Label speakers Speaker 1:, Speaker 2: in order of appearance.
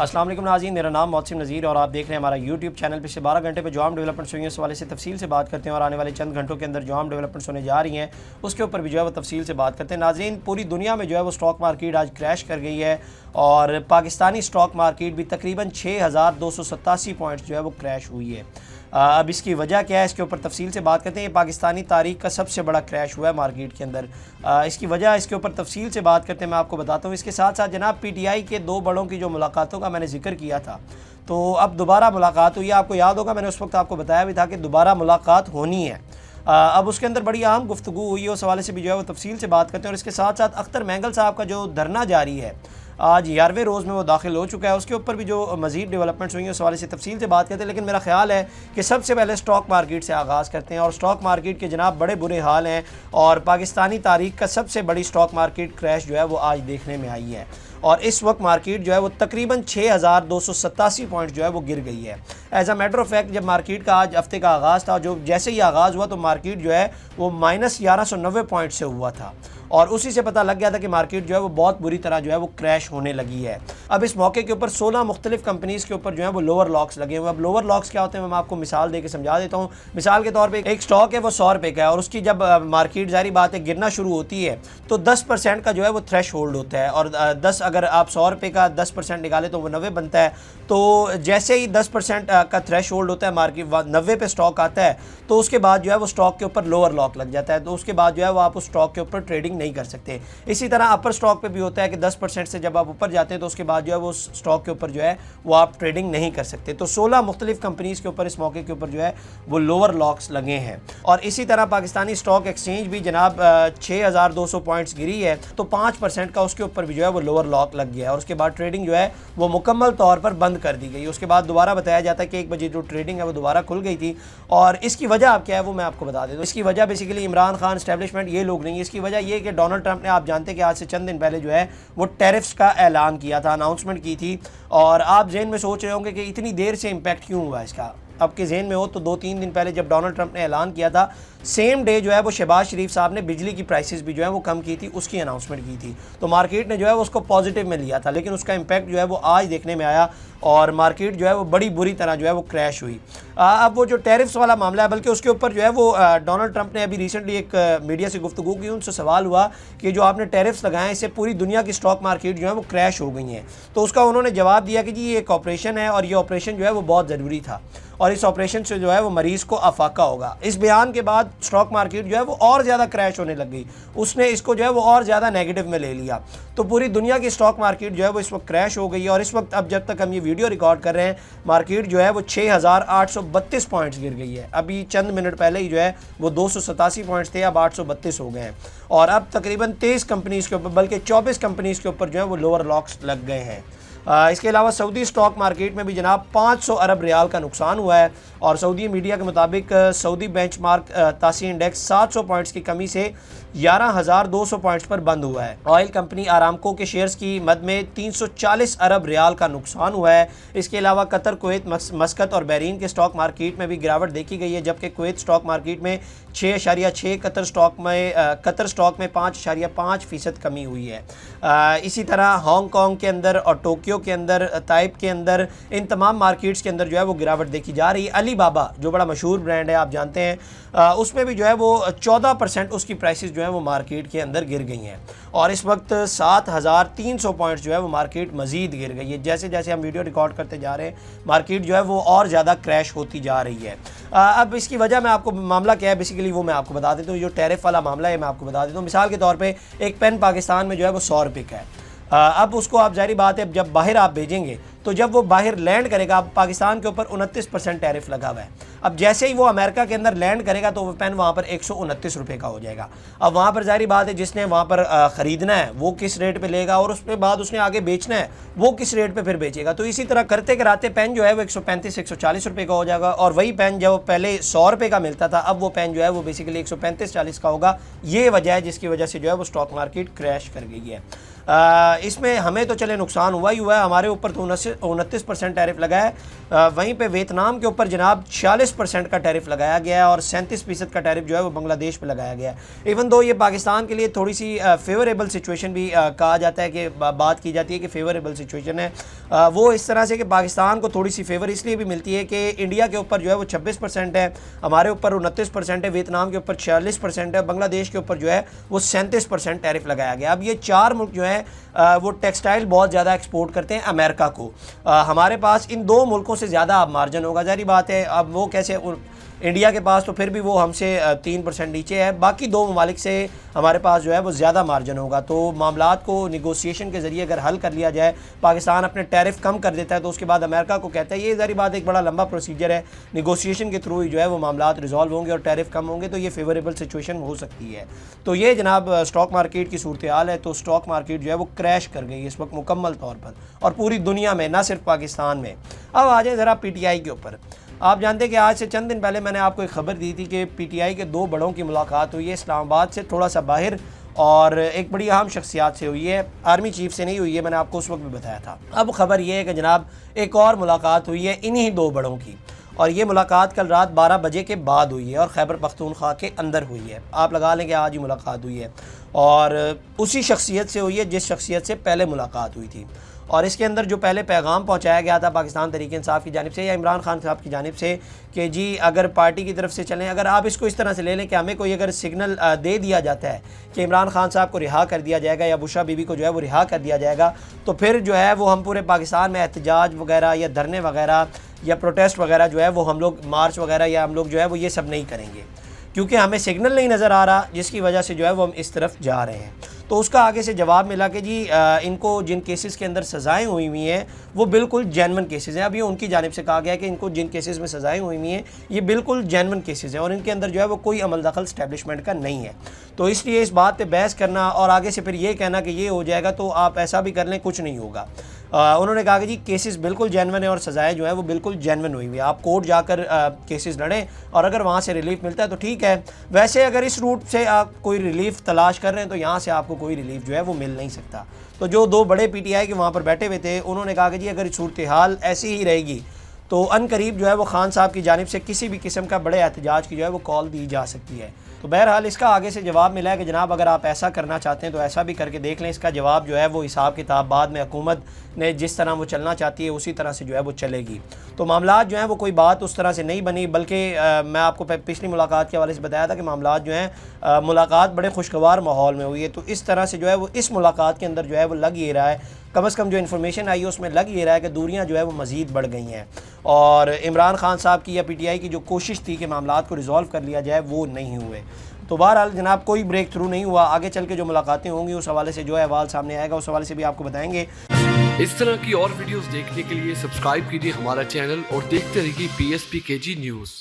Speaker 1: अस्सलाम वालेकुम नाज़रीन, मेरा नाम मोहसिन नज़ीर और आप देख रहे हैं हमारा यूट्यूब चैनल। पिछले 12 घंटे पे जो हम डेवलपमेंट्स हुई हैं उस वाले से तफसील से बात करते हैं और आने वाले चंद घंटों के अंदर जो हम डेवलपमेंट्स होने जा रही हैं उसके ऊपर भी जो है वो तफसील से बात करते हैं। नाज़रीन, पूरी दुनिया में जो है वो स्टॉक मार्केट आज क्रैश कर गई है और पाकिस्तानी स्टॉक मार्केट भी तकरीबन 6287 पॉइंट्स जो है वो क्रैश हुई है। अब इसकी वजह क्या है, इसके ऊपर तफसील से बात करते हैं। ये पाकिस्तानी तारीख का सबसे बड़ा क्रैश हुआ है मार्केट के अंदर। इसकी वजह इसके ऊपर तफसील से बात करते हैं, मैं आपको बताता हूँ। इसके साथ साथ जनाब PTI के दो बड़ों की जो मुलाकातों का मैंने जिक्र किया था, तो अब दोबारा मुलाकात हुई है। आपको याद होगा मैंने उस वक्त आपको बताया भी था कि दोबारा मुलाकात होनी है। अब उसके अंदर बड़ी अहम गुफ्तगू हुई है, उस हवाले से भी जो है वो तफसील से बात करते हैं। और इसके साथ साथ अख्तर मैंगल साहब का जो धरना जारी है, आज 11वें रोज़ में वो दाखिल हो चुका है, उसके ऊपर भी जो मज़ीद डेवलपमेंट्स हुई हैं उस हवाले से तफसील से बात करते हैं। लेकिन मेरा ख्याल है कि सबसे पहले स्टॉक मार्केट से आगाज़ करते हैं। और स्टॉक मार्केट के जनाब बड़े बुरे हाल हैं और पाकिस्तानी तारीख का सबसे बड़ी स्टॉक मार्केट क्रैश जो है वो आज देखने में आई है। और इस वक्त मार्केट जो है वो तकरीबन 6287 पॉइंट जो है वो गिर गई है। As a matter of fact, जब मार्केट का आज हफ्ते का आगाज़ था, जो जैसे ही आगाज़ हुआ तो मार्केट जो है वो -1190 पॉइंट से हुआ था और उसी से पता लग गया था कि मार्केट जो है वो बहुत बुरी तरह जो है वो क्रैश होने लगी है। अब इस मौके के ऊपर 16 मुख्तलिफ कंपनीज़ के ऊपर जो है वो लोअर लॉक्स लगे हुए हैं। अब लोअर लॉक्स क्या होते हैं मैं आपको मिसाल दे के समझा देता हूँ। मिसाल के तौर पे एक स्टॉक है वो 100 रुपये का है और उसकी जब मार्केट जारी बात है गिरना शुरू होती है तो 10% का जो है वो थ्रेश होल्ड होता है। और 10 अगर आप 100 रुपये का 10% निकाले तो वो 90 बनता है। तो जैसे ही 10% का थ्रेश होल्ड होता है, मार्केट 90 पे स्टॉक आता है, तो उसके बाद जो है वो स्टॉक के ऊपर लोअर लॉक लग जाता है। तो उसके बाद जो है वो आप उस स्टॉक के ऊपर ट्रेडिंग नहीं कर सकते। इसी तरह अपर स्टॉक पे भी होता है कि 10% से जब आप ऊपर जाते हैं तो उसके बाद जो है वो स्टॉक के ऊपर जो है वो आप ट्रेडिंग नहीं कर सकते। तो 16 मुख्तलिफ कंपनीज़ के ऊपर इस मौके के ऊपर जो है वो लोअर लॉक्स लगे हैं। और इसी तरह पाकिस्तानी स्टॉक एक्सचेंज भी जनाब 6200 पॉइंट्स गिरी है तो 5% का उसके ऊपर भी जो है वो लोअर लॉक लग गया है और उसके बाद ट्रेडिंग जो है वो मुकम्मल तौर पर बंद कर दी गई। उसके बाद दोबारा बताया जाता है कि 1 बजे जो ट्रेडिंग है वो दोबारा खुल गई थी। और इसकी वजह आप क्या है वो मैं आपको बता देता हूँ। इसकी वजह बेसिकली इमरान खान एस्टेब्लिशमेंट ये लोग नहीं है। इसकी वजह ये कि डोनाल्ड ट्रंप ने, आप जानते हैं कि आज से चंद दिन पहले जो है वो टैरिफ्स का ऐलान किया था, अनाउंसमेंट की थी। और आप जेहन में सोच रहे होंगे कि इतनी देर से इम्पैक्ट क्यों हुआ इसका। आपके जेहन में हो तो 2-3 दिन पहले जब डोनाल्ड ट्रंप ने ऐलान किया था, सेम डे जो है वो शहबाज शरीफ साहब ने बिजली की प्राइसेस भी जो है वो कम की थी, उसकी अनाउंसमेंट की थी। तो मार्केट ने जो है वो उसको पॉजिटिव में लिया था, लेकिन उसका इम्पैक्ट जो है वो आज देखने में आया और मार्केट जो है वो बड़ी बुरी तरह जो है वो क्रैश हुई। अब वो जो टैरिफ्स वाला मामला है, बल्कि उसके ऊपर जो है वो डोनाल्ड ट्रंप ने अभी रिसेंटली एक मीडिया से गुफ्तगू की, उनसे सवाल हुआ कि जो आपने टैरिफ्स लगाए इससे पूरी दुनिया की स्टॉक मार्केट जो है वो क्रैश हो गई है। तो उसका उन्होंने जवाब दिया कि जी ये एक ऑपरेशन है और ये ऑपरेशन जो है वो बहुत ज़रूरी था और इस ऑपरेशन से जो है वो मरीज़ को अफाका होगा। इस बयान के बाद स्टॉक मार्केट जो है वो और ज़्यादा क्रैश होने लग गई। उसने इसको जो है वो और ज़्यादा नेगेटिव में ले लिया। तो पूरी दुनिया की स्टॉक मार्केट जो है वो इस वक्त क्रैश हो गई है। और इस वक्त अब जब तक हम ये वीडियो रिकॉर्ड कर रहे हैं, मार्केट जो है वो 6832 पॉइंट्स गिर गई है। अभी चंद मिनट पहले ही जो है वो 287 पॉइंट्स थे, अब 832 हो गए हैं। और अब तकरीबन 23 कंपनीज़ के ऊपर, बल्कि 24 कंपनीज़ के ऊपर जो है वो लोअर लॉक्स लग गए हैं। इसके अलावा सऊदी स्टॉक मार्केट में भी जनाब 500 अरब रियाल का नुकसान हुआ है। और सऊदी मीडिया के मुताबिक सऊदी बेंचमार्क तासी इंडेक्स 700 पॉइंट्स की कमी से 11,200 पॉइंट्स पर बंद हुआ है। ऑयल कंपनी आरामको के शेयर्स की मद में 340 अरब रियाल का नुकसान हुआ है। इसके अलावा कतर, कुवैत, मस्कत और बहरीन के स्टॉक मार्केट में भी गिरावट देखी गई है, जबकि कुवैत स्टॉक मार्केट में 6.6, कतर स्टॉक में 5.5% कमी हुई है। इसी तरह हांगकॉन्ग के अंदर और टोक्यो के अंदर, ताइप के अंदर, इन तमाम मार्केट्स के अंदर जो है वो गिरावट देखी जा रही है। अलीबाबा जो बड़ा मशहूर ब्रांड है आप जानते हैं, उसमें भी जो है वो 14% उसकी प्राइसेस जो है वो मार्केट के अंदर गिर गई हैं। और इस वक्त 7300 पॉइंट्स जो है वो मार्केट मज़ीद गिर गई है। जैसे जैसे हम वीडियो रिकॉर्ड करते जा रहे हैं मार्केट जो है वो और ज़्यादा क्रैश होती जा रही है। अब इसकी वजह मैं आपको, मामला क्या है बेसिकली वो मैं आपको बता देता हूँ। जो टैरिफ वाला मामला है मैं आपको बता देता हूँ। मिसाल के तौर पर एक पेन पाकिस्तान में जो है वो 100 रुपये का है। अब उसको आप, जाहिर बात है, जब बाहर आप भेजेंगे तो जब वो बाहर लैंड करेगा, पाकिस्तान के ऊपर 29% टैरिफ लगा हुआ है। अब जैसे ही वो अमेरिका के अंदर लैंड करेगा तो वो पेन वहाँ पर 129 रुपये का हो जाएगा। अब वहाँ पर जाहिर बात है जिसने वहाँ पर ख़रीदना है वो किस रेट पे लेगा और उसके बाद उसने आगे बेचना है वो किस रेट पे फिर बेचेगा। तो इसी तरह करते कराते पेन जो है वो 135-140 रुपये का हो जाएगा। और वही पेन जब पहले 100 रुपये का मिलता था, अब वो पेन जो है वो बेसिकली 135-140 का होगा। ये वजह है जिसकी वजह से जो है वो स्टॉक मार्केट क्रैश कर गई है। इसमें हमें तो चले नुकसान हुआ ही हुआ है, हमारे ऊपर तो 29% टैरिफ लगा है, वहीं पे वियतनाम के ऊपर जनाब 46% का टैरिफ लगाया गया है और 37% का टैरिफ जो है वो बांग्लादेश पे लगाया गया है। इवन दो ये पाकिस्तान के लिए थोड़ी सी फेवरेबल सिचुएशन भी कहा जाता है कि बात की जाती है कि फेवरेबल सिचुएशन है, वो इस तरह से कि पाकिस्तान को थोड़ी सी फेवर इसलिए भी मिलती है कि इंडिया के ऊपर जो है वो 26% है, हमारे ऊपर 29% है, वियतनाम के ऊपर 46% है, बांग्लादेश के ऊपर जो है वो 37% टैरिफ लगाया गया। अब ये चार मुल्क जो है वो टेक्सटाइल बहुत ज़्यादा एक्सपोर्ट करते हैं अमेरिका को। हमारे पास इन दो मुल्कों से ज़्यादा अब मार्जिन होगा, जारी बात है। अब वो कैसे, इंडिया के पास तो फिर भी वो हमसे 3% नीचे है, बाकी दो ममालिक से हमारे पास जो है वो ज़्यादा मार्जिन होगा। तो मामलात को निगोशिएशन के ज़रिए अगर हल कर लिया जाए, पाकिस्तान अपने टैरिफ कम कर देता है तो उसके बाद अमेरिका को कहता है, ये जारी बात एक बड़ा लंबा प्रोसीजर है, निगोशिएशन के थ्रू ही जो है वो मामलात रिजॉल्व होंगे और टैरिफ कम होंगे, तो ये फेवरेबल सिचुएशन हो सकती है। तो ये जनाब स्टॉक मार्केट की सूरत हाल है। तो स्टॉक मार्केट जो है वो क्रैश कर गई इस वक्त मुकम्मल तौर पर, और पूरी दुनिया में, ना सिर्फ पाकिस्तान में। अब आ जाए ज़रा PTI के ऊपर। आप जानते हैं कि आज से चंद दिन पहले मैंने आपको एक खबर दी थी कि PTI के दो बड़ों की मुलाकात हुई है इस्लामाबाद से थोड़ा सा बाहर, और एक बड़ी अहम शख्सियात से हुई है, आर्मी चीफ से नहीं हुई है, मैंने आपको उस वक्त भी बताया था। अब खबर यह है कि जनाब एक और मुलाकात हुई है इन्हीं दो बड़ों की, और ये मुलाकात कल रात 12 बजे के बाद हुई है और खैबर पख्तूनख्वा के अंदर हुई है। आप लगा लें कि आज ही मुलाकात हुई है, और उसी शख्सियत से हुई है जिस शख्सियत से पहले मुलाकात हुई थी। और इसके अंदर जो पहले पैगाम पहुंचाया गया था पाकिस्तान तहरीक इंसाफ की जानिब से या इमरान खान साहब की जानिब से कि जी अगर पार्टी की तरफ से चलें, अगर आप इसको इस तरह से ले लें कि हमें कोई अगर सिग्नल दे दिया जाता है कि इमरान खान साहब को रिहा कर दिया जाएगा या बुशरा बीबी को जो है वो रिहा कर दिया जाएगा, तो फिर जो है वो हम पूरे पाकिस्तान में एहतजाज वगैरह या धरने वगैरह या प्रोटेस्ट वगैरह जो है वो हम लोग मार्च वगैरह या हम लोग जो है वो ये सब नहीं करेंगे, क्योंकि हमें सिग्नल नहीं नज़र आ रहा, जिसकी वजह से जो है वो हम इस तरफ जा रहे हैं। तो उसका आगे से जवाब मिला कि जी इनको जिन केसेस के अंदर सज़ाएं हुई हुई हैं वो बिल्कुल जेन्युइन केसेस हैं। अब ये उनकी जानिब से कहा गया है कि इनको जिन केसेस में सज़ाएं हुई हुई हैं ये बिल्कुल जेन्युइन केसेस हैं और इनके अंदर जो है वो कोई अमल दखल स्टैब्लिशमेंट का नहीं है। तो इसलिए इस बात पे बहस करना और आगे से फिर ये कहना कि ये हो जाएगा तो आप ऐसा भी कर लें, कुछ नहीं होगा। उन्होंने कहा कि जी केसेस बिल्कुल जेन्युइन है और सज़ाएं जो है वो बिल्कुल जेन्युइन हुई हुई है। आप कोर्ट जाकर केसेस लड़ें और अगर वहाँ से रिलीफ मिलता है तो ठीक है, वैसे अगर इस रूट से आप कोई रिलीफ तलाश कर रहे हैं तो यहाँ से आपको कोई रिलीफ जो है वो मिल नहीं सकता। तो जो दो बड़े PTI के वहाँ पर बैठे हुए थे उन्होंने कहा कि जी अगर सूरत हाल ऐसी ही रहेगी तो अनकरीब जो है वो खान साहब की जानिब से किसी भी किस्म का बड़े एहतजाज की जो है वो कॉल दी जा सकती है। तो बहरहाल इसका आगे से जवाब मिला है कि जनाब अगर आप ऐसा करना चाहते हैं तो ऐसा भी करके देख लें। इसका जवाब जो है वो हिसाब किताब बाद में हुकूमत ने जिस तरह वो चलना चाहती है उसी तरह से जो है वो चलेगी। तो मामलात जो हैं वो कोई बात उस तरह से नहीं बनी, बल्कि मैं आपको पिछली मुलाकात के हवाले से बताया था कि मामलात जो हैं मुलाकात बड़े खुशगवार माहौल में हुई है। तो इस तरह से जो है वो इस मुलाकात के अंदर जो है वो लग ये रहा है, कम से कम जो इन्फॉर्मेशन आई है उसमें लग ये रहा है कि दूरियां जो है वो मज़ीद बढ़ गई हैं और इमरान खान साहब की या PTI की जो कोशिश थी कि मामलात को रिजॉल्व कर लिया जाए वो नहीं हुए। तो बहरहाल जनाब कोई ब्रेक थ्रू नहीं हुआ। आगे चल के जो मुलाकातें होंगी उस हवाले से जो अहवाल सामने आएगा उस हवाले से भी आपको बताएंगे।
Speaker 2: इस तरह की और वीडियोस देखने के लिए सब्सक्राइब कीजिए हमारा चैनल और देखते रहिए PSPKG न्यूज़।